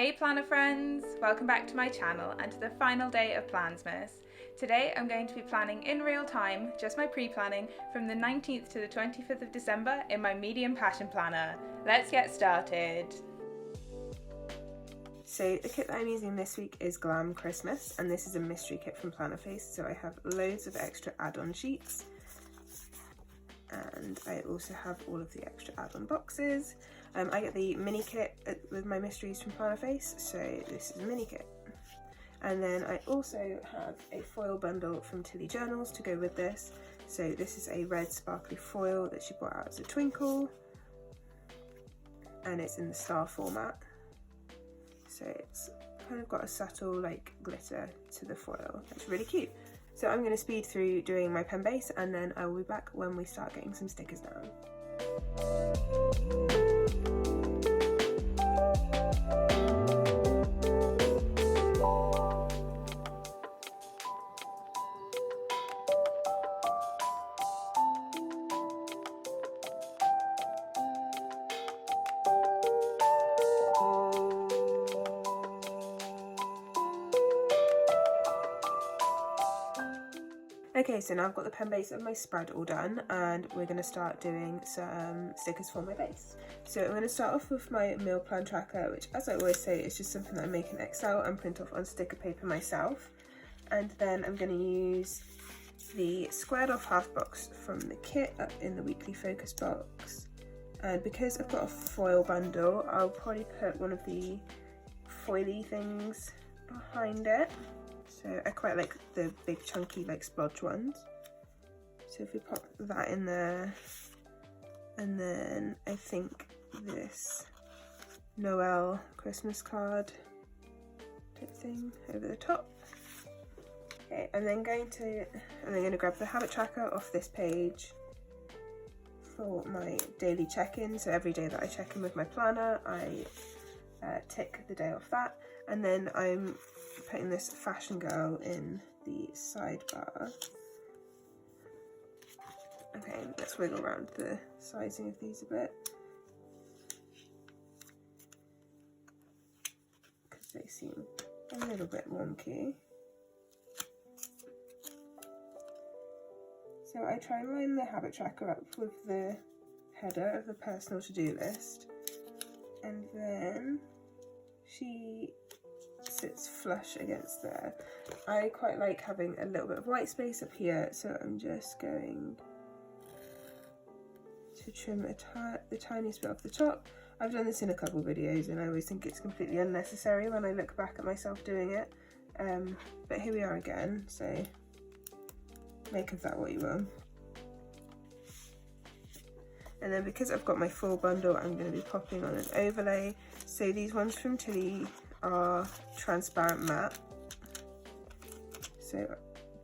Hey planner friends! Welcome back to my channel and to the final day of Plansmas. Today I'm going to be planning in real time, just my pre-planning, from the 19th to the 25th of December in my medium passion planner. Let's get started! So the kit that I'm using this week is Glam Christmas, and this is a mystery kit from Plannerface, so I have loads of extra add-on sheets. And I also have all of the extra add-on boxes. I get the mini kit with my mysteries from Plannerface, so this is a mini kit. And then I also have a foil bundle from Tilly Journals to go with this. So this is a red sparkly foil that she brought out as a twinkle, and it's in the star format. So it's kind of got a subtle like glitter to the foil. It's really cute. So I'm going to speed through doing my pen base, and then I will be back when we start getting some stickers down. Okay, so now I've got the pen base of my spread all done, and we're going to start doing some stickers for my base. So I'm going to start off with my meal plan tracker, which, as I always say, is just something that I make in Excel and print off on sticker paper myself. And then I'm going to use the squared off half box from the kit up in the weekly focus box. And because I've got a foil bundle, I'll probably put one of the foily things behind it. So I quite like the big chunky like splodge ones. So if we pop that in there, and then I think this Noel Christmas card type thing over the top. Okay, I'm then going to grab the habit tracker off this page for my daily check-in. So every day that I check in with my planner, I tick the day off that, and then I'm putting this fashion girl in the sidebar. Okay, let's wiggle around the sizing of these a bit, because they seem a little bit wonky. So I try and line the habit tracker up with the header of the personal to-do list, and then she sits flush against there. I quite like having a little bit of white space up here, so I'm just going to trim the tiniest bit off the top. I've done this in a couple of videos and I always think it's completely unnecessary when I look back at myself doing it, but here we are again, so make of that what you will. And then because I've got my full bundle, I'm going to be popping on an overlay. So these ones from Tilly are transparent matte, so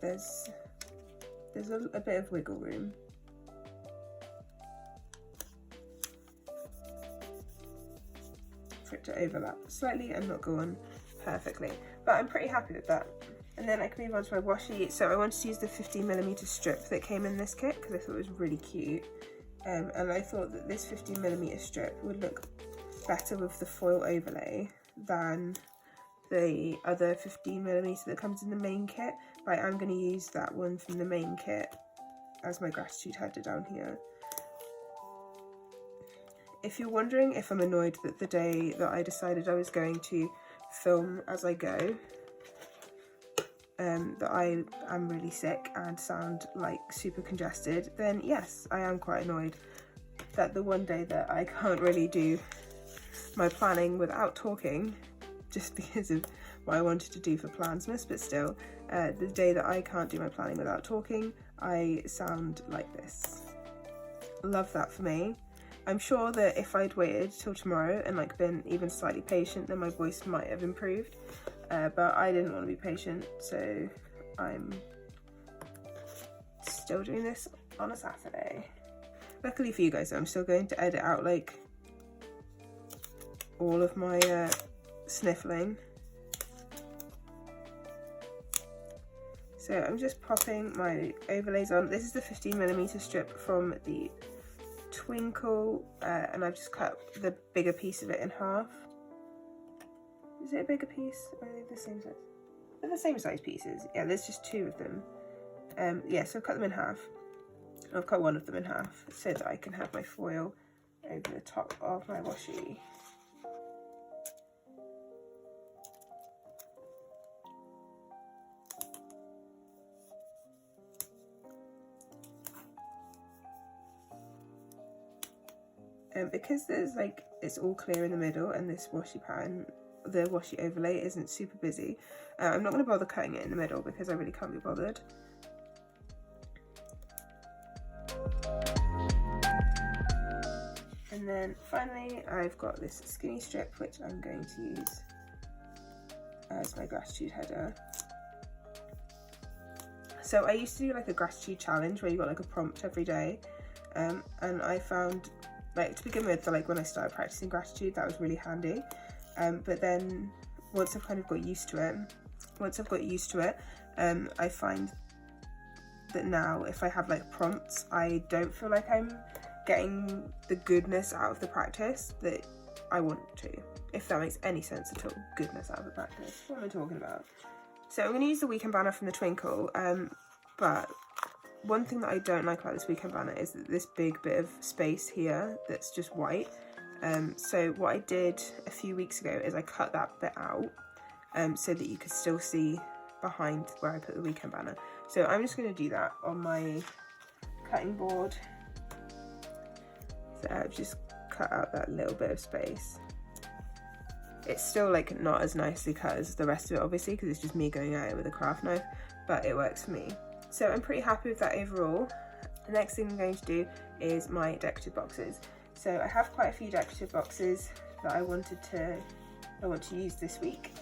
there's a bit of wiggle room. For it to overlap slightly and not go on perfectly, but I'm pretty happy with that. And then I can move on to my washi. So I wanted to use the 15mm strip that came in this kit because I thought it was really cute, and I thought that this 15mm strip would look better with the foil overlay than the other 15mm that comes in the main kit, but I'm going to use that one from the main kit as my gratitude header down here. If you're wondering if I'm annoyed that the day that I decided I was going to film as I go, that I am really sick and sound like super congested, then yes, I am quite annoyed that the one day that I can't really do my planning without talking, just because of what I wanted to do for Plansmas, but still, the day that I can't do my planning without talking, I sound like this. Love that for me. I'm sure that if I'd waited till tomorrow and like been even slightly patient, then my voice might have improved, but I didn't want to be patient, so I'm still doing this on a Saturday. Luckily for you guys, I'm still going to edit out like all of my sniffling. So I'm just popping my overlays on. This is the 15mm strip from the Twinkle, and I've just cut the bigger piece of it in half. Is it a bigger piece? Or are they the same size? They're the same size pieces. Yeah, there's just 2 of them. Yeah, so I've cut them in half. I've cut one of them in half so that I can have my foil over the top of my washi. Because there's like, it's all clear in the middle and this washi pattern, the washi overlay isn't super busy, I'm not going to bother cutting it in the middle because I really can't be bothered. And then finally I've got this skinny strip which I'm going to use as my gratitude header. So I used to do like a gratitude challenge where you got like a prompt every day, and I found, like, to begin with, like when I started practicing gratitude, that was really handy. But then once I've kind of got used to it, I find that now if I have like prompts, I don't feel like I'm getting the goodness out of the practice that I want to, if that makes any sense at all. Goodness out of the practice. What am I talking about? So I'm going to use the weekend banner from the Twinkle, but one thing that I don't like about this weekend banner is that this big bit of space here that's just white. So what I did a few weeks ago is I cut that bit out so that you could still see behind where I put the weekend banner. So I'm just going to do that on my cutting board. So I've just cut out that little bit of space. It's still like not as nicely cut as the rest of it, obviously, because it's just me going at it with a craft knife, but it works for me. So I'm pretty happy with that overall. The next thing I'm going to do is my decorative boxes. So I have quite a few decorative boxes that I want to use this week.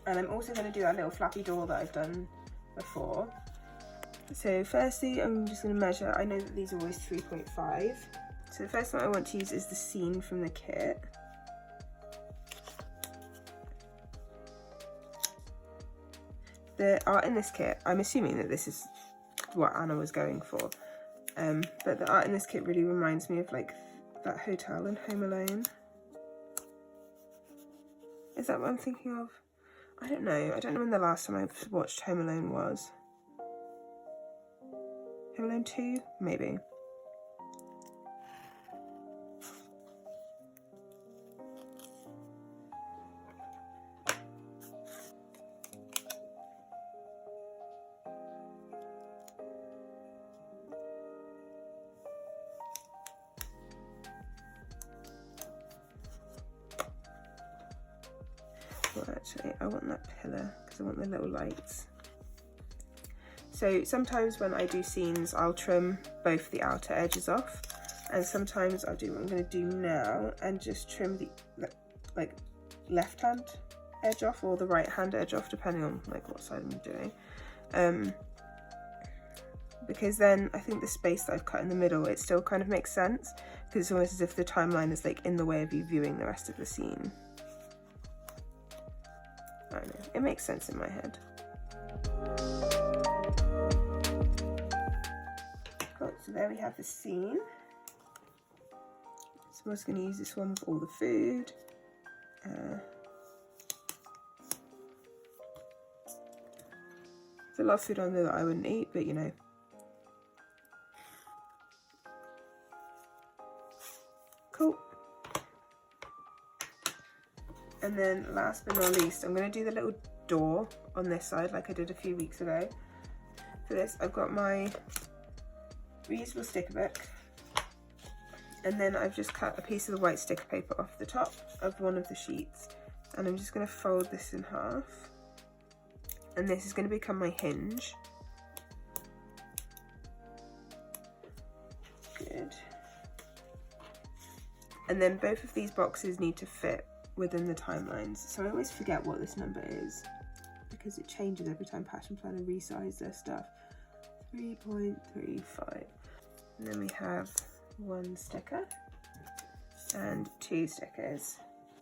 And I'm also going to do that little flappy door that I've done before. So firstly, I'm just going to measure. I know that these are always 3.5. So the first one I want to use is the scene from the kit. The art in this kit, I'm assuming that this is what Anna was going for, but the art in this kit really reminds me of like that hotel in Home Alone. Is that what I'm thinking of? I don't know when the last time I've watched Home Alone was. Home Alone 2? Maybe. Well, actually, I want that pillar because I want the little lights. So sometimes when I do scenes, I'll trim both the outer edges off, and sometimes I'll do what I'm going to do now and just trim the like left hand edge off or the right hand edge off, depending on like what side I'm doing. Because then I think the space that I've cut in the middle, it still kind of makes sense, because it's almost as if the timeline is like in the way of you viewing the rest of the scene. I don't know, it makes sense in my head. Cool, so there we have the scene. So I'm just going to use this one with all the food. There's a lot of food on there that I wouldn't eat, but you know. Cool. And then last but not least, I'm going to do the little door on this side like I did a few weeks ago. For this, I've got my reusable sticker book, and then I've just cut a piece of the white sticker paper off the top of one of the sheets, and I'm just going to fold this in half, and this is going to become my hinge. Good. And then both of these boxes need to fit within the timelines, so I always forget what this number is because it changes every time Passion Planner resize their stuff. 3.35. And then we have one sticker and two stickers.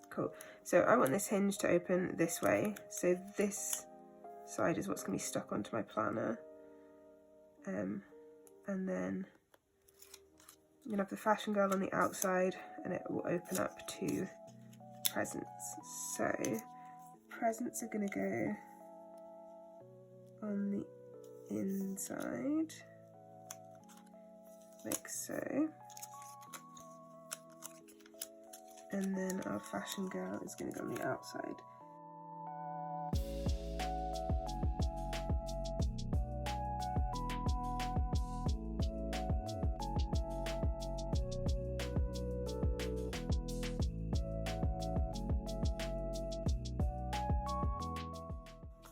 Cool. So I want this hinge to open this way, so this side is what's going to be stuck onto my planner, and then I'm going to have the fashion girl on the outside, and it will open up to presents. So presents are going to go on the inside, like so. And then our fashion girl is going to go on the outside.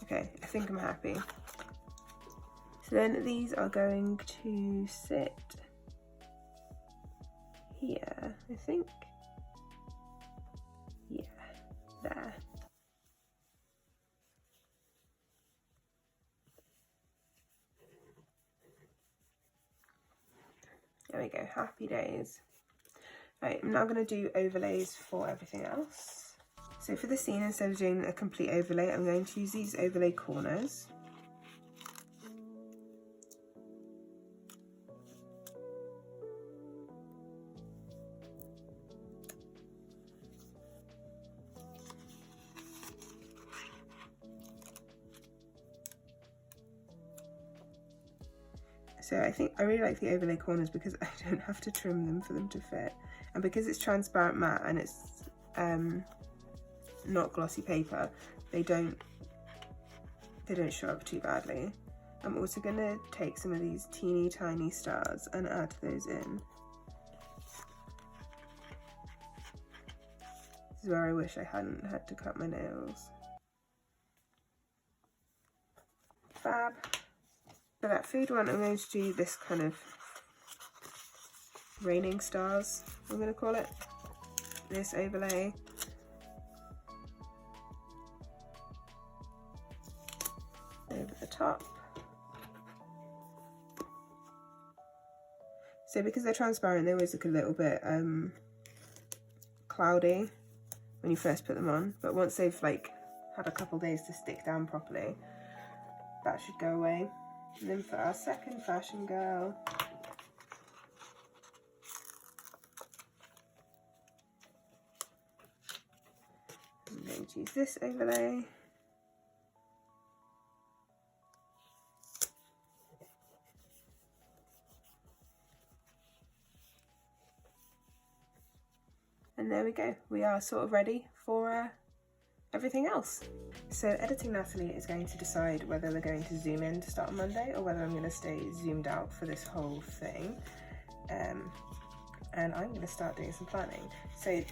Okay, I think I'm happy. So then these are going to sit here, I think. Yeah, there. There we go, happy days. Right, I'm now going to do overlays for everything else. So for the scene, instead of doing a complete overlay, I'm going to use these overlay corners. So I really like the overlay corners because I don't have to trim them for them to fit. And because it's transparent matte and it's not glossy paper, they don't show up too badly. I'm also going to take some of these teeny tiny stars and add those in. This is where I wish I hadn't had to cut my nails. Fab. For that food one, I'm going to do this kind of raining stars, I'm going to call it. This overlay. Over the top. So because they're transparent, they always look a little bit cloudy when you first put them on, but once they've like had a couple days to stick down properly, that should go away. And then for our second fashion girl, I'm going to use this overlay. And there we go, we are sort of ready for everything else. So editing Natalie is going to decide whether we're going to zoom in to start on Monday or whether I'm going to stay zoomed out for this whole thing. And I'm going to start doing some planning. So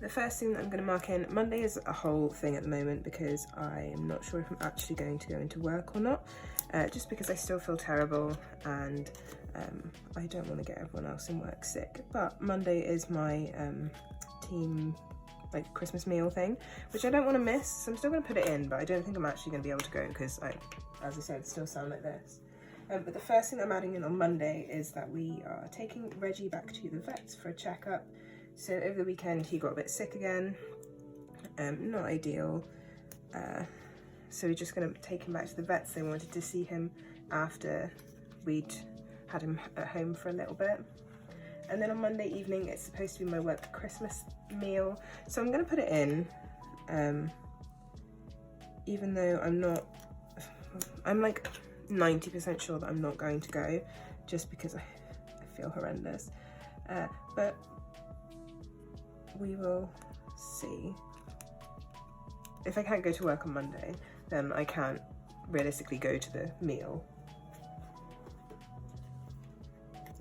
the first thing that I'm going to mark in, Monday is a whole thing at the moment because I am not sure if I'm actually going to go into work or not, just because I still feel terrible and I don't want to get everyone else in work sick. But Monday is my team like Christmas meal thing, which I don't want to miss, so I'm still going to put it in, but I don't think I'm actually going to be able to go because as I said, still sound like this. But the first thing I'm adding in on Monday is that we are taking Reggie back to the vets for a checkup. So over the weekend he got a bit sick again, not ideal, so we're just going to take him back to the vets. They wanted to see him after we'd had him at home for a little bit. And then on Monday evening it's supposed to be my work Christmas meal, so I'm going to put it in, even though I'm like 90% sure that I'm not going to go, just because I feel horrendous, but we will see. If I can't go to work on Monday, then I can't realistically go to the meal.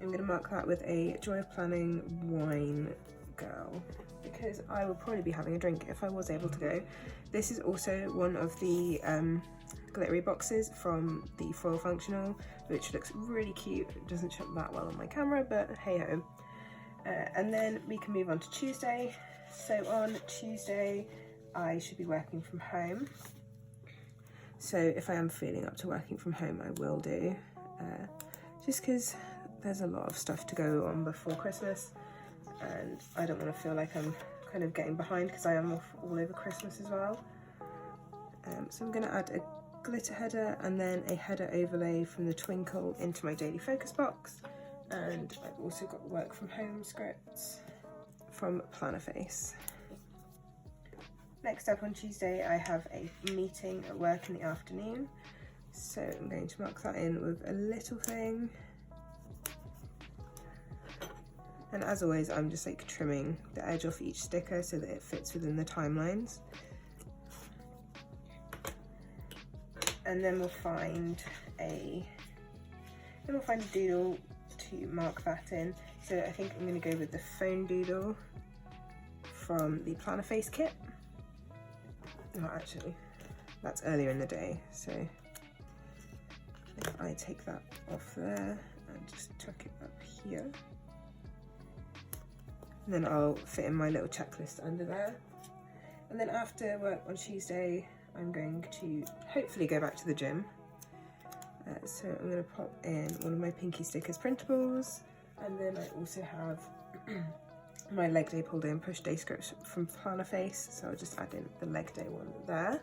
I'm going to mark that with a Joy of Planning wine girl, because I will probably be having a drink if I was able to go. This is also one of the glittery boxes from the Foil Functional, which looks really cute. It doesn't show that well on my camera, but hey ho. And then we can move on to Tuesday. So on Tuesday I should be working from home, so if I am feeling up to working from home I will do, just because there's a lot of stuff to go on before Christmas and I don't want to feel like I'm kind of getting behind, because I am off all over Christmas as well. So I'm going to add a glitter header and then a header overlay from the Twinkle into my daily focus box, and I've also got work from home scripts from Plannerface. Next up on Tuesday, I have a meeting at work in the afternoon. So I'm going to mark that in with a little thing. And as always, I'm just like trimming the edge off each sticker so that it fits within the timelines. And then we'll find a doodle to mark that in. So I think I'm going to go with the phone doodle from the Plannerface kit. No, actually, that's earlier in the day. So if I take that off there and just tuck it up here, and then I'll fit in my little checklist under there. And then after work on Tuesday, I'm going to hopefully go back to the gym. So I'm going to pop in one of my Pinky Stickers printables, and then I also have my leg day pull day and push day scripts from Plannerface, so I'll just add in the leg day one there.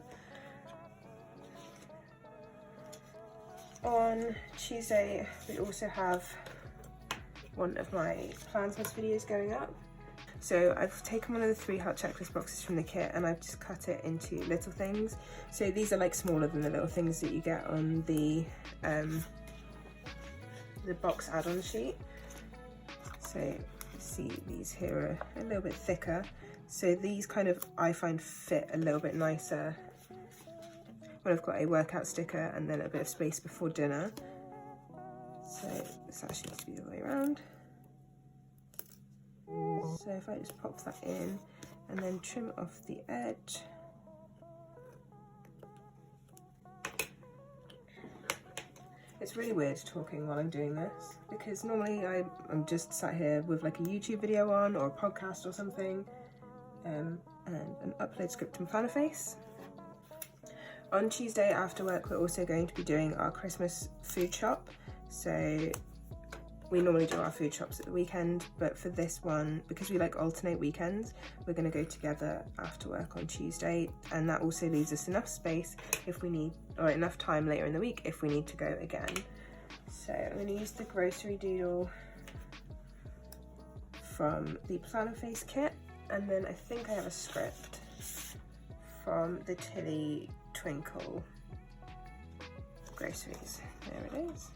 On Tuesday, we also have one of my Plansmas videos going up. So I've taken one of the 3 heart checklist boxes from the kit and I've just cut it into little things. So these are like smaller than the little things that you get on the box add-on sheet. So see, these here are a little bit thicker. So these kind of, I find, fit a little bit nicer when I've got a workout sticker and then a bit of space before dinner. So this actually needs to be the other way around. So if I just pop that in and then trim off the edge. It's really weird talking while I'm doing this because normally I'm just sat here with like a YouTube video on or a podcast or something, and an upload script in Plannerface. On Tuesday after work, we're also going to be doing our Christmas food shop. So we normally do our food shops at the weekend, but for this one, because we like alternate weekends, we're going to go together after work on Tuesday, and that also leaves us enough space if we need, or enough time later in the week if we need to go again. So I'm going to use the grocery doodle from the Plannerface kit, and then I think I have a script from the Tilly Twinkle groceries. There it is.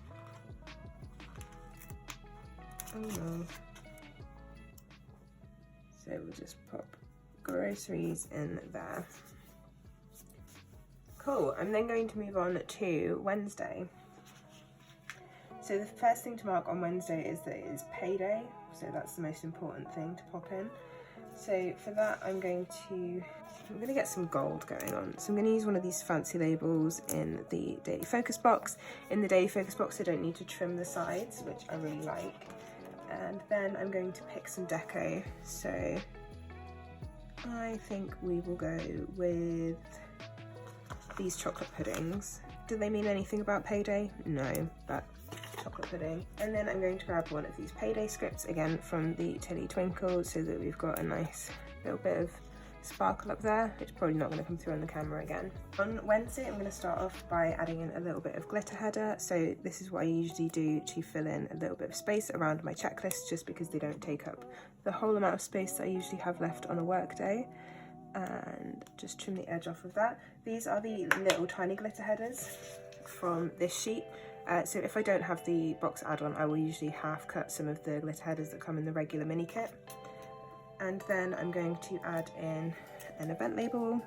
Oh no. So we'll just pop groceries in there. Cool, I'm then going to move on to Wednesday. So the first thing to mark on Wednesday is that it is payday, so that's the most important thing to pop in. So for that I'm going to get some gold going on. So I'm going to use one of these fancy labels in the Daily Focus box. In the Daily Focus box I don't need to trim the sides, which I really like. And then I'm going to pick some deco. So I think we will go with these chocolate puddings. Do they mean anything about payday? No, but chocolate pudding. And then I'm going to grab one of these payday scripts, again from the Tilly Twinkle, so that we've got a nice little bit of sparkle up there. It's probably not going to come through on the camera again. On Wednesday I'm going to start off by adding in a little bit of glitter header. So this is what I usually do to fill in a little bit of space around my checklist, just because they don't take up the whole amount of space that I usually have left on a work day. And just trim the edge off of that. These are the little tiny glitter headers from this sheet. So if I don't have the box add-on, I will usually half cut some of the glitter headers that come in the regular mini kit. And then I'm going to add in an event label,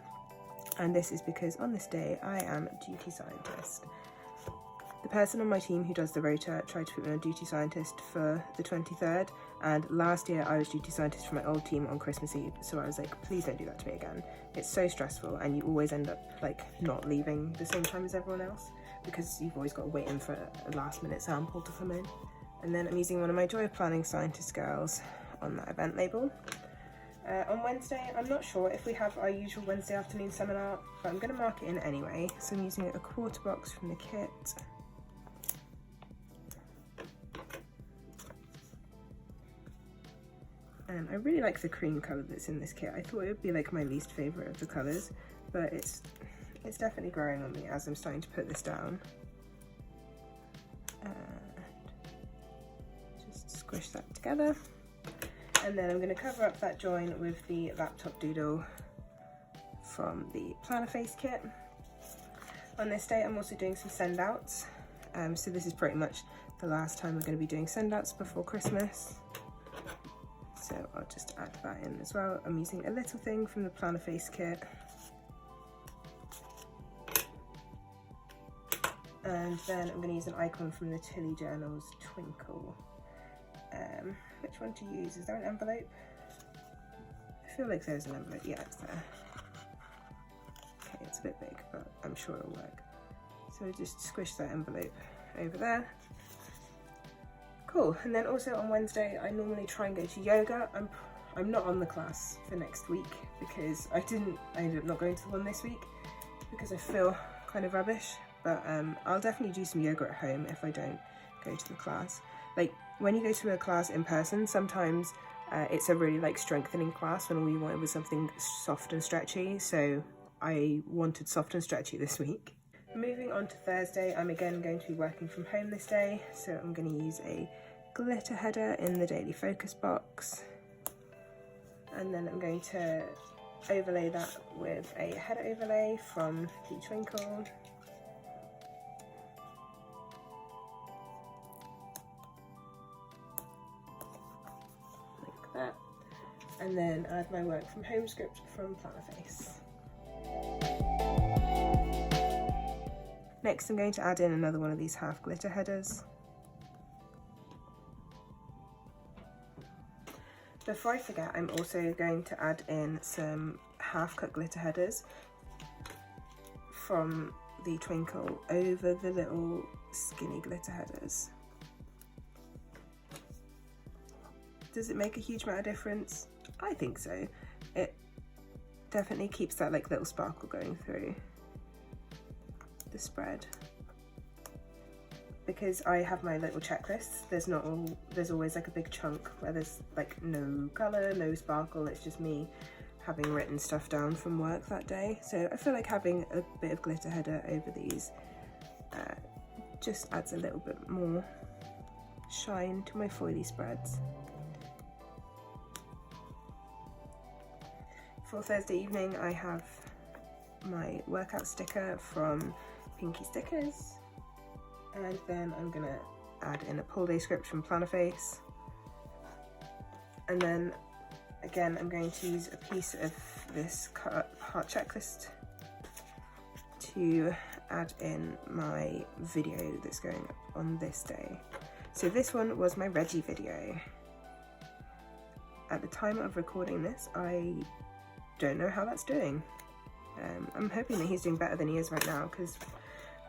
and this is because on this day I am duty scientist. The person on my team who does the rota tried to put me on duty scientist for the 23rd, and last year I was duty scientist for my old team on Christmas Eve, so I was like, please don't do that to me again. It's so stressful and you always end up like not leaving the same time as everyone else because you've always got to wait in for a last minute sample to come in. And then I'm using one of my Joy of Planning scientist girls on that event label. On Wednesday, I'm not sure if we have our usual Wednesday afternoon seminar, but I'm going to mark it in anyway. So I'm using a quarter box from the kit. And I really like the cream colour that's in this kit. I thought it would be like my least favourite of the colours, but it's definitely growing on me as I'm starting to put this down. And just squish that together. And then I'm going to cover up that join with the laptop doodle from the Plannerface kit. On this day I'm also doing some send outs, so this is pretty much the last time we're going to be doing send outs before Christmas, so I'll just add that in as well. I'm using a little thing from the Plannerface kit, and then I'm going to use an icon from the Tilly Journal's Twinkle. Which one to use? Is there an envelope? I feel like there's an envelope. Yeah, it's there. Okay, it's a bit big, but I'm sure it'll work. So I just squish that envelope over there. Cool. And then also on Wednesday, I normally try and go to yoga. I'm not on the class for next week because I ended up not going to the one this week because I feel kind of rubbish. But I'll definitely do some yoga at home if I don't go to the class. Like when you go to a class in person, sometimes it's a really like strengthening class when all you wanted was something soft and stretchy. So I wanted soft and stretchy this week. Moving on to Thursday, I'm again going to be working from home this day. So I'm going to use a glitter header in the daily focus box. And then I'm going to overlay that with a header overlay from the Twinkle. That, and then add my work from home script from Plannerface. Next I'm going to add in another one of these half glitter headers. Before I forget, I'm also going to add in some half cut glitter headers from the Twinkle over the little skinny glitter headers. Does it make a huge amount of difference? I think so. It definitely keeps that like little sparkle going through the spread. Because I have my little checklists, there's always like a big chunk where there's like no colour, no sparkle, it's just me having written stuff down from work that day. So I feel like having a bit of glitter header over these just adds a little bit more shine to my foily spreads. For Thursday evening, I have my workout sticker from Pinky Stickers, and then I'm gonna add in a pull day script from Plannerface, and then again I'm going to use a piece of this cut up heart checklist to add in my video that's going up on this day. So this one was my Reggie video. At the time of recording this, I don't know how that's doing. I'm hoping that he's doing better than he is right now, because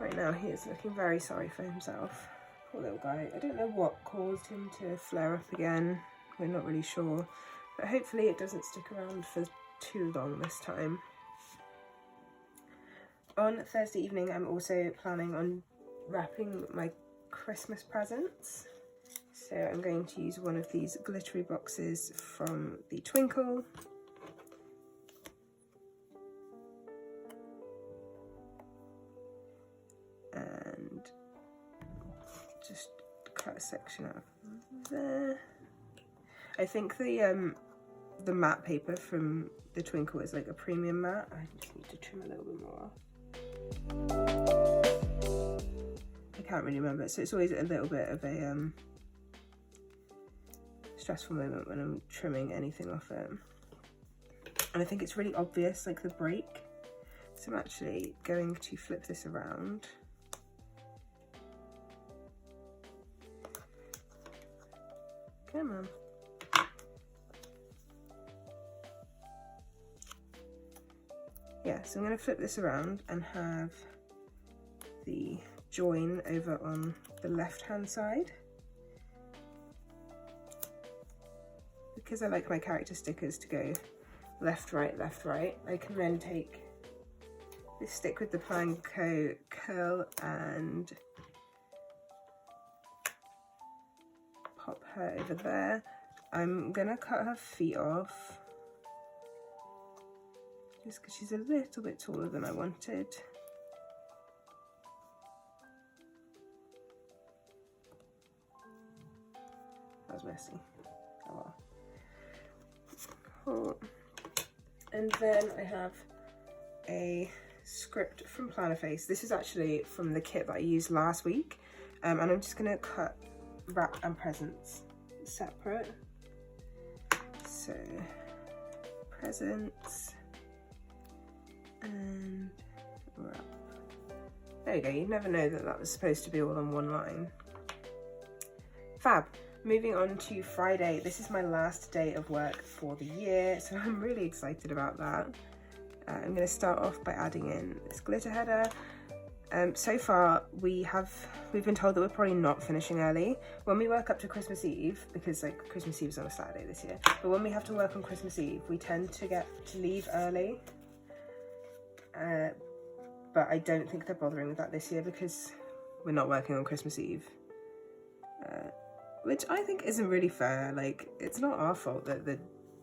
right now he is looking very sorry for himself. Poor little guy. I don't know what caused him to flare up again. We're not really sure, but hopefully it doesn't stick around for too long this time. On Thursday evening, I'm also planning on wrapping my Christmas presents. So I'm going to use one of these glittery boxes from the Twinkle. And just cut a section out of there. I think the matte paper from the Twinkle is like a premium matte. I just need to trim a little bit more. I can't really remember, so it's always a little bit of a stressful moment when I'm trimming anything off it. And I think it's really obvious, like the break. So I'm actually going to flip this around. Come on. Yeah, so I'm going to flip this around and have the join over on the left hand side. Because I like my character stickers to go left, right, I can then take this stick with the Planco curl and pop her over there. I'm gonna cut her feet off just because she's a little bit taller than I wanted. That was messy. Oh well. Cool. And then I have a script from Plannerface. This is actually from the kit that I used last week, and I'm just going to cut wrap and presents separate. So presents and wrap. There you go, you never know that that was supposed to be all on one line. Fab. Moving on to Friday. This is my last day of work for the year, so I'm really excited about that. I'm going to start off by adding in this glitter header. So far we've been told that we're probably not finishing early when we work up to Christmas Eve, because like Christmas Eve is on a Saturday this year, but when we have to work on Christmas Eve we tend to get to leave early, but I don't think they're bothering with that this year because we're not working on Christmas Eve, which I think isn't really fair. Like, it's not our fault that the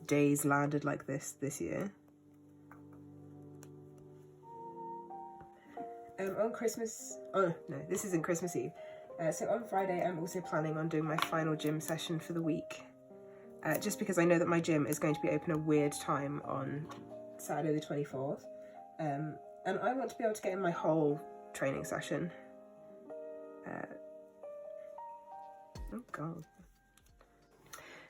days landed like this year. On Christmas, oh no, this isn't Christmas Eve. So on Friday, I'm also planning on doing my final gym session for the week. Just because I know that my gym is going to be open a weird time on Saturday the 24th. And I want to be able to get in my whole training session. Oh God.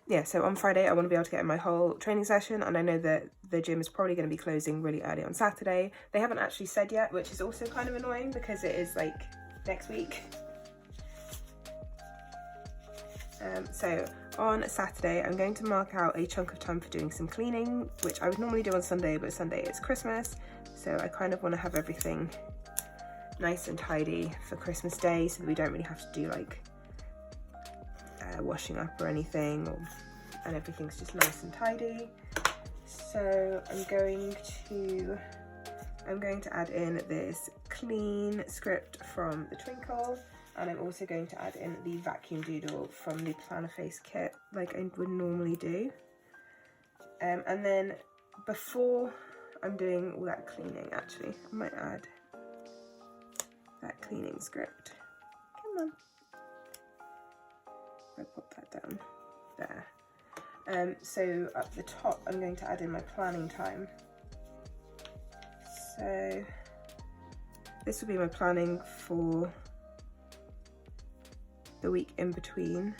Yeah, so on Friday I want to be able to get in my whole training session, and I know that the gym is probably going to be closing really early on Saturday. They haven't actually said yet, which is also kind of annoying because it is like next week. So on Saturday I'm going to mark out a chunk of time for doing some cleaning, which I would normally do on Sunday, but Sunday is Christmas, so I kind of want to have everything nice and tidy for Christmas Day so that we don't really have to do like washing up or anything, and everything's just nice and tidy. So I'm going to add in this clean script from the Twinkle, and I'm also going to add in the vacuum doodle from the Plannerface kit like I would normally do. And then before I'm doing all that cleaning, actually I might add that cleaning script. Come on. I put that down there. So at the top I'm going to add in my planning time. So this will be my planning for the week in between.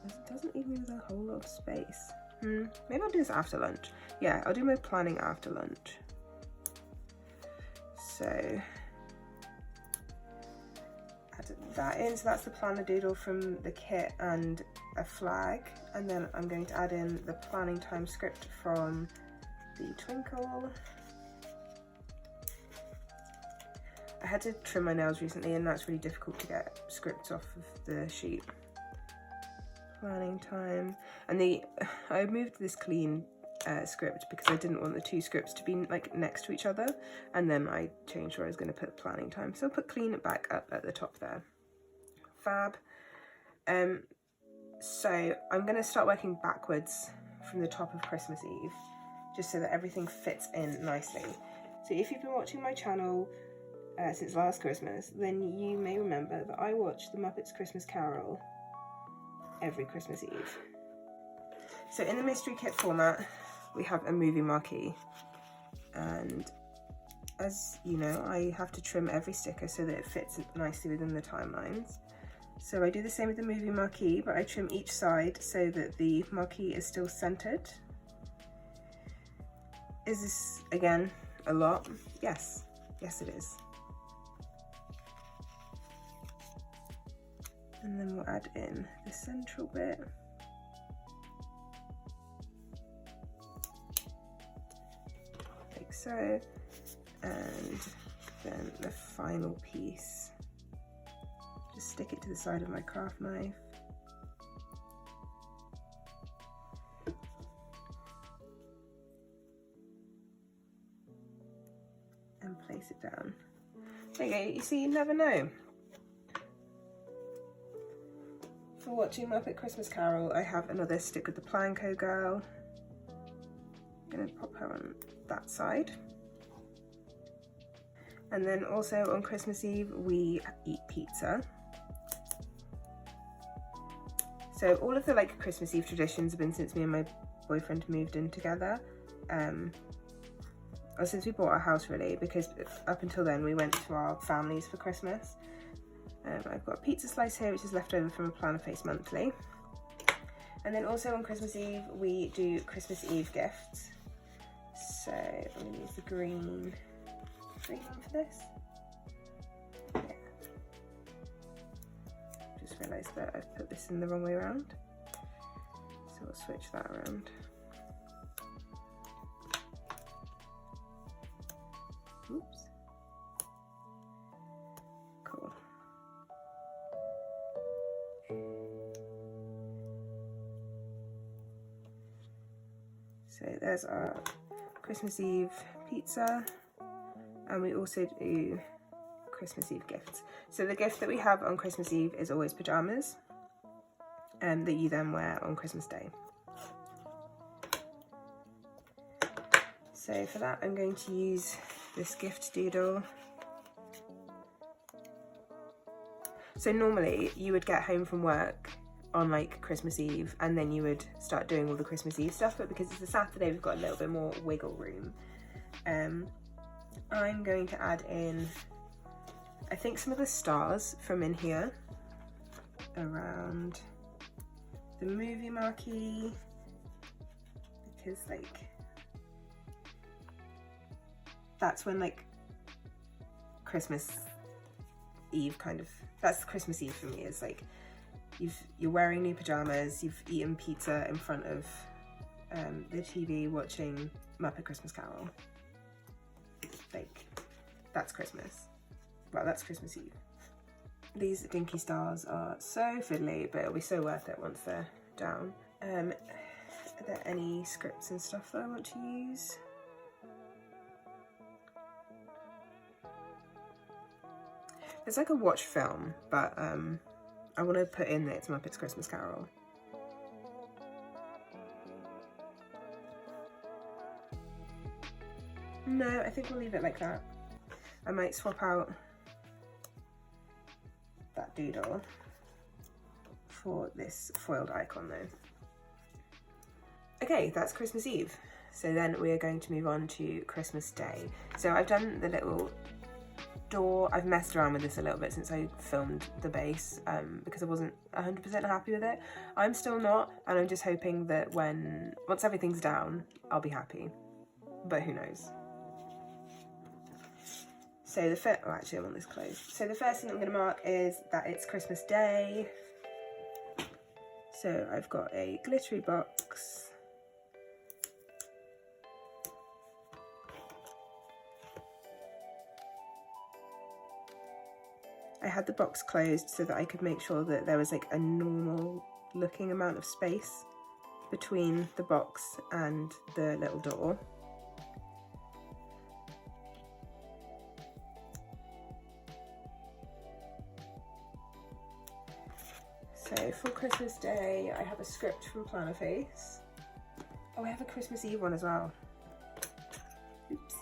It doesn't even leave a whole lot of space. Maybe I'll do this after lunch. Yeah, I'll do my planning after lunch. So add that in. So that's the planner doodle from the kit and a flag. And then I'm going to add in the planning time script from the Twinkle. I had to trim my nails recently and that's really difficult to get scripts off of the sheet. Planning time. And I moved this clean script because I didn't want the two scripts to be like next to each other, and then I changed where I was going to put planning time. So I'll put clean back up at the top there. Fab. So I'm going to start working backwards from the top of Christmas Eve, just so that everything fits in nicely. So if you've been watching my channel since last Christmas, then you may remember that I watch the Muppets Christmas Carol every Christmas Eve. So in the mystery kit format, we have a movie marquee, and as you know, I have to trim every sticker so that it fits nicely within the timelines. So I do the same with the movie marquee, but I trim each side so that the marquee is still centered. Is this, again, a lot? Yes. Yes, it is. And then we'll add in the central bit. Like so. And then the final piece. Just stick it to the side of my craft knife. And place it down. There you go, you see, you never know. For watching Muppet Christmas Carol, I have another stick with the Planco girl. I'm going to pop her on that side. And then also on Christmas Eve, we eat pizza. So all of the like Christmas Eve traditions have been since me and my boyfriend moved in together. or since we bought our house really, because up until then we went to our families for Christmas. I've got a pizza slice here, which is left over from a Plannerface monthly. And then also on Christmas Eve, we do Christmas Eve gifts. So I'm going to use the green one for this. Yeah. Just realised that I've put this in the wrong way around. So we'll switch that around. Oops. Cool. So there's our Christmas Eve pizza, and we also do Christmas Eve gifts. So the gift that we have on Christmas Eve is always pyjamas, that you then wear on Christmas Day. So for that I'm going to use this gift doodle. So normally you would get home from work on like Christmas Eve and then you would start doing all the Christmas Eve stuff, but because it's a Saturday we've got a little bit more wiggle room. I'm going to add in, I think, some of the stars from in here around the movie marquee, because like that's when like Christmas Eve kind of, that's Christmas Eve for me, is like you're wearing new pajamas, you've eaten pizza in front of the TV watching Muppet Christmas Carol. Like, that's Christmas. Well, that's Christmas Eve. These dinky stars are so fiddly, but it'll be so worth it once they're down. Are there any scripts and stuff that I want to use? There's like a watch film, but I want to put in that it's Muppet's Christmas Carol. No, I think we'll leave it like that. I might swap out that doodle for this foiled icon though. Okay, that's Christmas Eve. So then we are going to move on to Christmas Day. So I've done the little door. I've messed around with this a little bit since I filmed the base because I wasn't 100% happy with it. I'm still not, and I'm just hoping that once everything's down, I'll be happy. But who knows? So actually I want this closed. So the first thing I'm going to mark is that it's Christmas Day. So I've got a glittery box. I had the box closed so that I could make sure that there was like a normal looking amount of space between the box and the little door. So for Christmas Day, I have a script from Plannerface. Oh, I have a Christmas Eve one as well. Oops.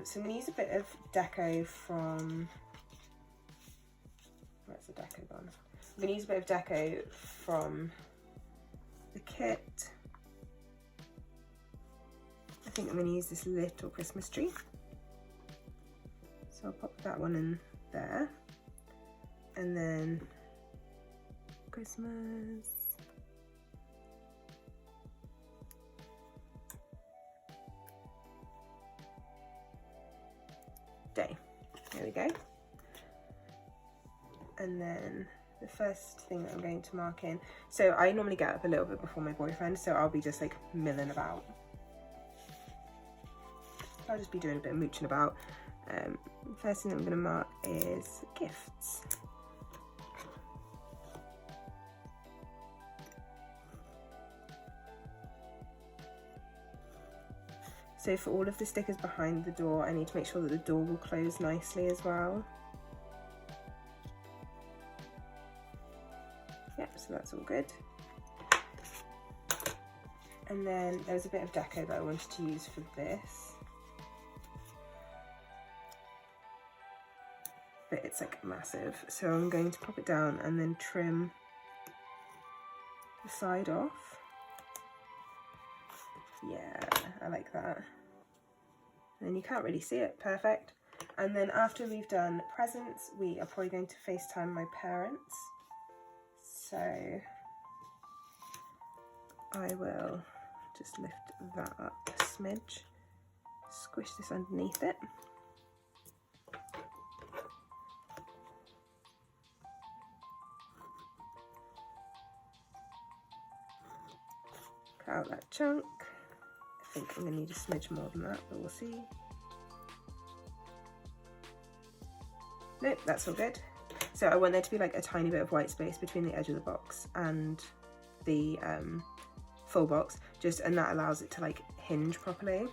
So I'm going to use a bit of deco from, where's the deco gone? I'm going to use a bit of deco from the kit. I think I'm going to use this little Christmas tree. So I'll pop that one in there. And then Christmas. Day. There we go. And then the first thing that I'm going to mark in, so I normally get up a little bit before my boyfriend, so I'll be just like milling about. I'll just be doing a bit of mooching about. First thing that I'm going to mark is gifts. So for all of the stickers behind the door, I need to make sure that the door will close nicely as well. Yep, so that's all good. And then there was a bit of deco that I wanted to use for this. But it's like massive, so I'm going to pop it down and then trim the side off. Yeah, I like that. And you can't really see it, perfect. And then after we've done presents, we are probably going to FaceTime my parents. So I will just lift that up a smidge, squish this underneath it. Cut out that chunk. I think I'm going to need a smidge more than that, but we'll see. Nope, that's all good. So I want there to be like a tiny bit of white space between the edge of the box and the full box, and that allows it to like hinge properly.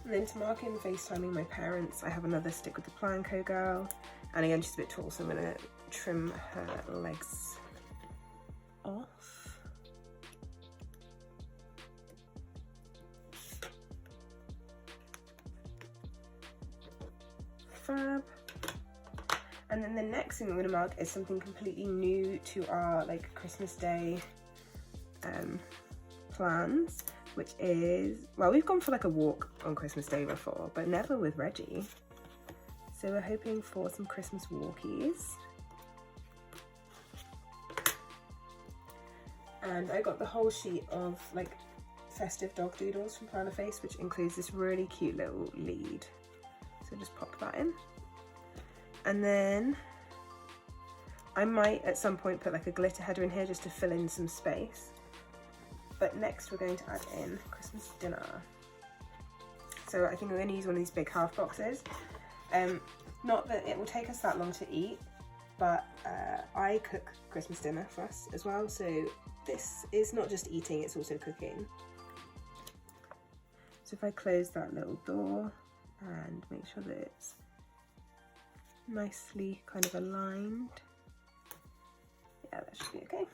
And then to mark in FaceTiming my parents, I have another stick with the Planco girl, and again she's a bit tall, so I'm going to trim her legs off. Fab. And then the next thing I'm going to mark is something completely new to our like Christmas Day plans, which is, well, we've gone for like a walk on Christmas Day before, but never with Reggie. So we're hoping for some Christmas walkies. And I got the whole sheet of like festive dog doodles from Plannerface, which includes this really cute little lead. So just pop that in. And then I might at some point put like a glitter header in here just to fill in some space. But next we're going to add in Christmas dinner. So I think we're going to use one of these big half boxes. Not that it will take us that long to eat, but I cook Christmas dinner for us as well. So this is not just eating, it's also cooking. So if I close that little door and make sure that it's nicely kind of aligned. Yeah, that should be okay.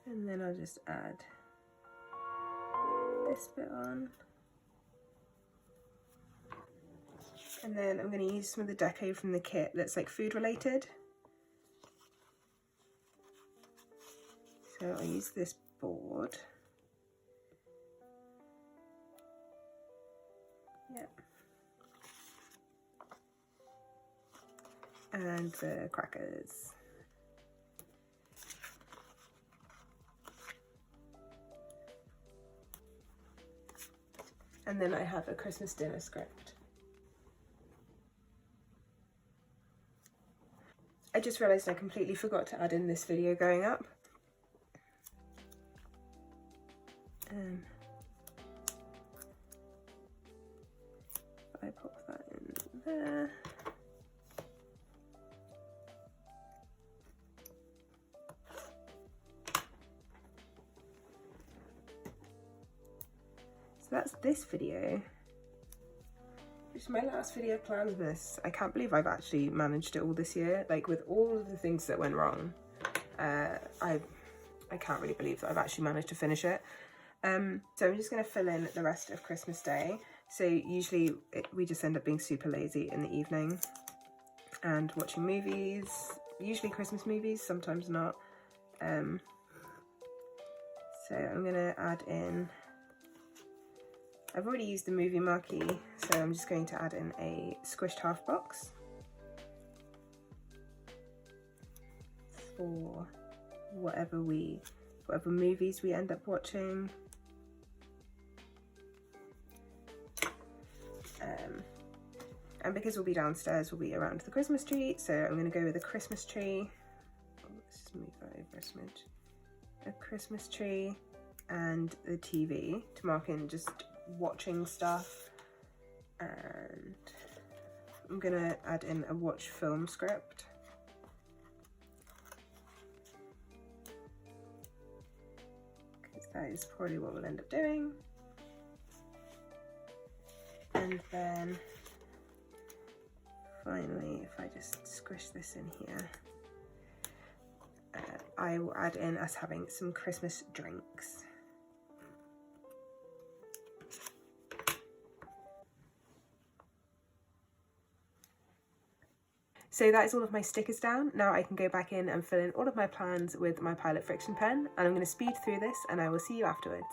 And then I'll just add this bit on. And then I'm going to use some of the deco from the kit that's like food related. So I'll use this board. Yep. And the crackers. And then I have a Christmas dinner script. I just realised I completely forgot to add in this video going up. I pop that in there. So that's this video, which is my last video of Plansmas. I can't believe I've actually managed it all this year, like with all of the things that went wrong. I can't really believe that I've actually managed to finish it. So I'm just going to fill in the rest of Christmas Day. So usually we just end up being super lazy in the evening and watching movies, usually Christmas movies, sometimes not. So I'm going to add in, I've already used the movie marquee, so I'm just going to add in a squished half box for whatever movies we end up watching. And because we'll be downstairs, we'll be around the Christmas tree, so I'm going to go with a Christmas tree. Oh, let's just move that over a smidge. A Christmas tree and the TV to mark in just watching stuff. And I'm going to add in a watch film script. Because that is probably what we'll end up doing. And then finally, if I just squish this in here, I will add in us having some Christmas drinks. So that is all of my stickers down. Now I can go back in and fill in all of my plans with my Pilot Friction pen, and I'm going to speed through this and I will see you afterwards.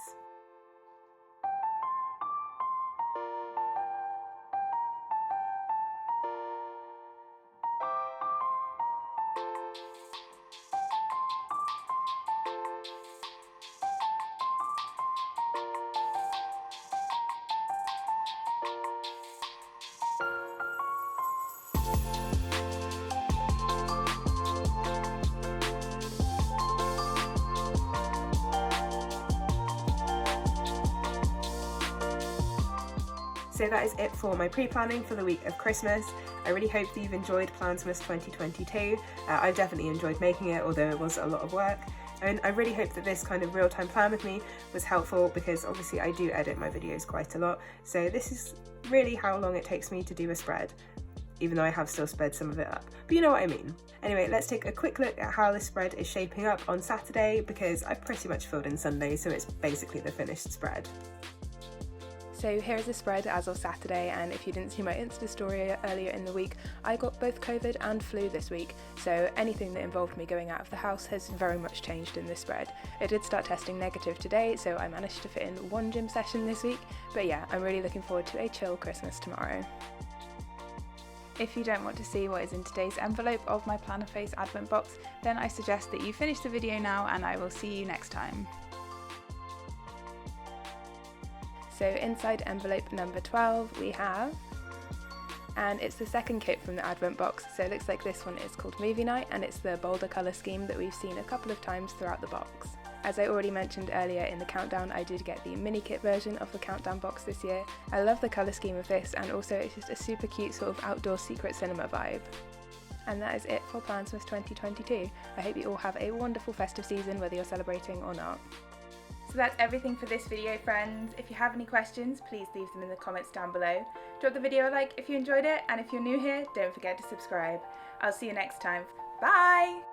So that is it for my pre-planning for the week of Christmas. I really hope that you've enjoyed Plansmas 2022. I've definitely enjoyed making it, although it was a lot of work. And I really hope that this kind of real-time plan with me was helpful, because obviously I do edit my videos quite a lot. So this is really how long it takes me to do a spread, even though I have still sped some of it up. But you know what I mean. Anyway, let's take a quick look at how this spread is shaping up on Saturday, because I've pretty much filled in Sunday, so it's basically the finished spread. So here is the spread as of Saturday, and if you didn't see my Insta story earlier in the week, I got both COVID and flu this week, so anything that involved me going out of the house has very much changed in this spread. It did start testing negative today, so I managed to fit in one gym session this week, but yeah, I'm really looking forward to a chill Christmas tomorrow. If you don't want to see what is in today's envelope of my Plannerface advent box, then I suggest that you finish the video now, and I will see you next time. So inside envelope number 12 we have, and it's the second kit from the advent box, so it looks like this one is called Movie Night, and it's the bolder colour scheme that we've seen a couple of times throughout the box. As I already mentioned earlier in the countdown, I did get the mini kit version of the countdown box this year. I love the colour scheme of this, and also it's just a super cute sort of outdoor secret cinema vibe. And that is it for Plansmas 2022. I hope you all have a wonderful festive season, whether you're celebrating or not. So that's everything for this video, friends. If you have any questions, please leave them in the comments down below. Drop the video a like if you enjoyed it, and if you're new here, don't forget to subscribe. I'll see you next time. Bye!